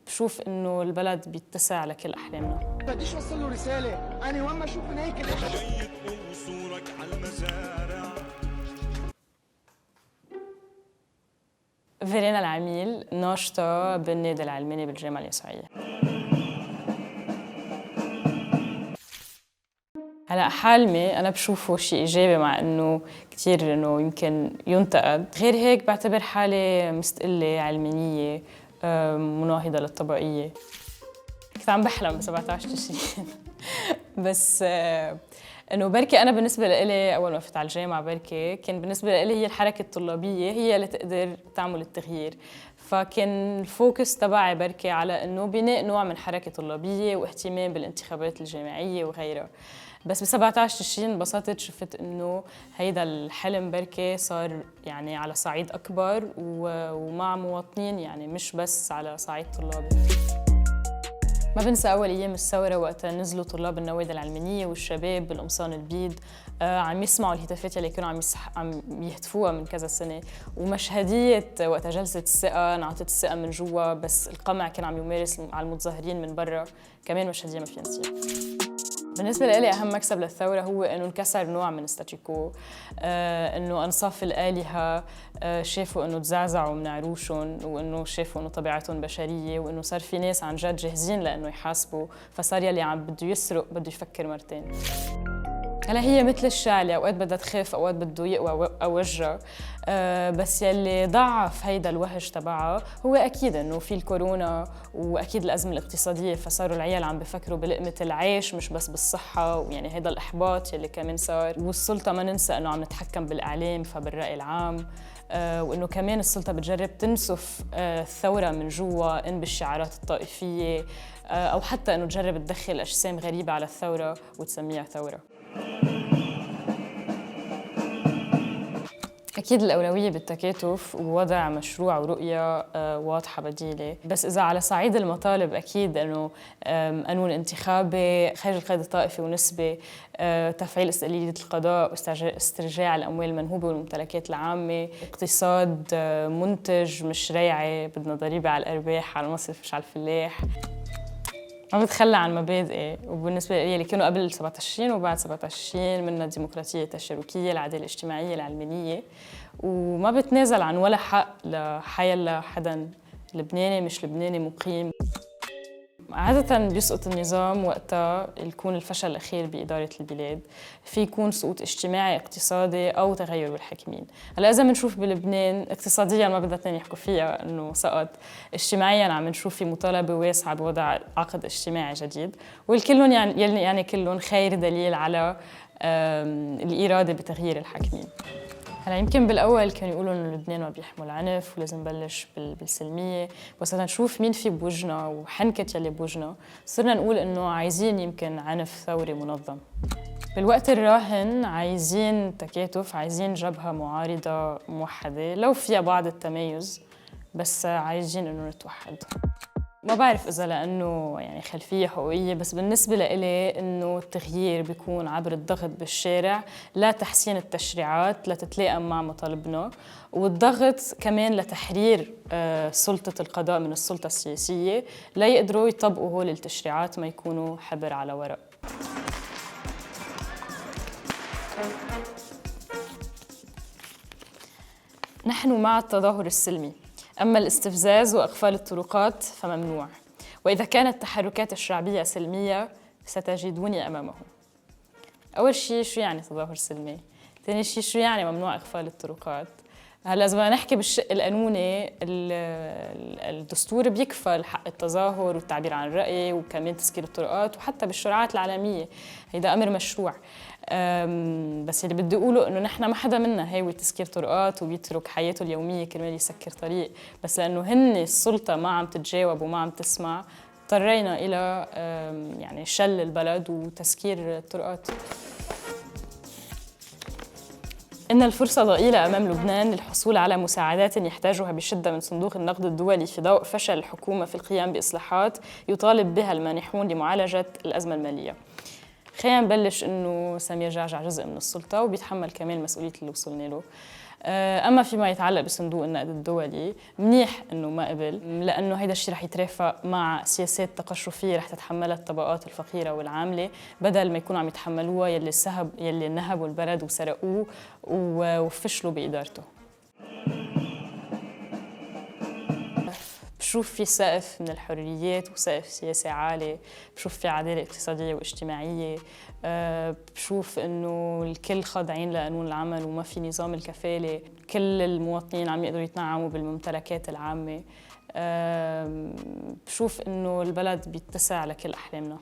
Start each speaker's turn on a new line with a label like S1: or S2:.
S1: بشوف إنه البلد بيتسع لكل أحلامنا.
S2: بديش اوصل له رساله، انا وين ما اشوف من هيك
S3: جاي تقول صورك على المزارع.
S1: فيرينا العميل ناشطة بالنادي العلماني بالجامعة اليسوعية. هلا حالمي أنا بشوفه شيء إيجابي، مع إنه كتير إنه يمكن ينتقد. غير هيك بعتبر حالي مستقلة علمانية مناهضة للطبقية. كنت عم بحلم ب 17 تشرين بس انه بركي انا بالنسبه لإلي اول ما فتت على الجامعه بركي كان بالنسبه لإلي هي الحركه الطلابيه هي اللي تقدر تعمل التغيير، فكان الفوكس تبعي بركي على انه بناء نوع من حركه طلابيه واهتمام بالانتخابات الجامعيه وغيرها. بس ب 17 تشرين انبسطت، شفت انه هيدا الحلم بركي صار يعني على صعيد اكبر ومع مواطنين، يعني مش بس على صعيد طلابي. ما بنسى أول أيام الثورة وقتها نزلوا طلاب النوادي العلمانية والشباب بالقمصان البيض عم يسمعوا الهتافات اللي كانوا عم يهتفوها من كذا سنة، ومشهدية وقتها جلسة الثقة انعطت الثقة من جوا بس القمع كان عم يمارس على المتظاهرين من برا، كمان مشهدية ما فينا نسيها. بالنسبة لي أهم مكسب للثورة هو إنه انكسر نوع من الستاتيكو، إنه أنصاف الآلهة شافوا إنه تزعزعوا من عروشهم، وإنه شافوا إنه طبيعتهم بشرية، وإنه صار في ناس عن جد جاهزين لإنه يحاسبوا، فصار يلي عم بده يسرق بده يفكر مرتين. هلا هي مثل الشعلة، أوقات بدها تخاف أوقات بده يقوى أوجها، بس يلي ضعف هيدا الوهج تبعها هو أكيد إنه في الكورونا وأكيد الأزمة الاقتصادية، فصاروا العيال عم بفكروا بلقمة العيش مش بس بالصحة، ويعني هيدا الإحباط يلي كمان صار، والسلطة ما ننسى إنه عم نتحكم بالإعلام فبالرأي العام، وإنه كمان السلطة بتجرب تنسف الثورة من جوا إن بالشعارات الطائفية، أو حتى إنه تجرب تدخل أجسام غريبة على الثورة وتسميها ثورة. أكيد الأولوية بالتكاتف ووضع مشروع ورؤية واضحة بديلة، بس إذا على صعيد المطالب أكيد أنه قانون انتخابي، خارج القيد الطائفي ونسبة، تفعيل استقلالية القضاء واسترجاع الأموال المنهوبة والممتلكات العامة، اقتصاد منتج مش ريعي، بدنا ضريبة على الأرباح، على المصرف مش على الفلاح. ما بتخلى عن مبادئي، وبالنسبة لي اللي كانوا قبل 17 وبعد 17 منها الديمقراطية التشاركية، العدالة الاجتماعية، العلمانية، وما بتنازل عن ولا حق لحيلا حدا لبناني مش لبناني مقيم. عادة بيسقط النظام وقتها يكون الفشل الأخير بإدارة البلاد، في يكون سقوط اجتماعي اقتصادي أو تغير بالحاكمين. هلا إذا بنشوف بلبنان اقتصادياً ما بدنا اثنين يحكوا فيها إنه سقط، اجتماعياً عم نشوف في مطالبة واسعة بوضع عقد اجتماعي جديد، والكلهم يعني كلهم خير دليل على الإرادة بتغيير الحاكمين. هلا يمكن بالاول كانوا يقولوا انه لبنان ما بيحمل عنف ولازم نبلش بالسلميه، بس بدنا نشوف مين في بوجنا وحنكه يلي بوجنا صرنا نقول انه عايزين يمكن عنف ثوري منظم. بالوقت الراهن عايزين تكاتف، عايزين جبهه معارضه موحده لو فيها بعض التمايز، بس عايزين انه نتوحد. ما بعرف إذا لأنه يعني خلفية حقوقية، بس بالنسبة لإلي إنه التغيير بيكون عبر الضغط بالشارع لتحسين التشريعات لتتلائم مع مطالبنا، والضغط كمان لتحرير سلطة القضاء من السلطة السياسية لا يقدروا يطبقوا هول التشريعات ما يكونوا حبر على ورق. نحن مع التظاهر السلمي، أما الاستفزاز وإقفال الطرقات فممنوع، وإذا كانت التحركات الشعبية سلمية ستجدوني أمامه. أول شيء شو يعني تظاهر سلمي؟ ثاني شيء شو يعني ممنوع إقفال الطرقات؟ هلا إذا بدنا نحكي بالشق القانوني، الدستور بيكفل حق التظاهر والتعبير عن الرأي وكمان تسكير الطرقات، وحتى بالشرعات العالمية هيدا أمر مشروع. بس اللي بدي أقوله إنه نحن ما حدا منا هاوي تسكير طرقات وبيترك حياته اليومية كرمال يسكر طريق، بس لأنه هن السلطة ما عم تتجاوب وما عم تسمع اضطرينا إلى يعني شل البلد وتسكير الطرقات. إن الفرصة ضئيلة أمام لبنان للحصول على مساعدات يحتاجها بشدة من صندوق النقد الدولي في ضوء فشل الحكومة في القيام بإصلاحات يطالب بها المانحون لمعالجة الأزمة المالية. خلينا نبلش إنه سمير جعجع جزء من السلطة وبيتحمل كمان مسؤولية اللي وصلنا له. أما فيما يتعلق بصندوق النقد الدولي، منيح إنه ما قبل، لأنه هيدا الشيء رح يترافق مع سياسات تقشفية رح تتحملها الطبقات الفقيرة والعاملة، بدل ما يكونوا عم يتحملوها يلي نهبوا البلد وسرقوه وفشلوا بإدارته. بشوف في سقف من الحريات وسقف سياسي عالي، بشوف في عدالة اقتصادية واجتماعية، بشوف إنه الكل خاضعين لقانون العمل وما في نظام الكفالة، كل المواطنين عم يقدروا يتنعموا بالممتلكات العامة، بشوف إنه البلد بيتسع لكل أحلامنا.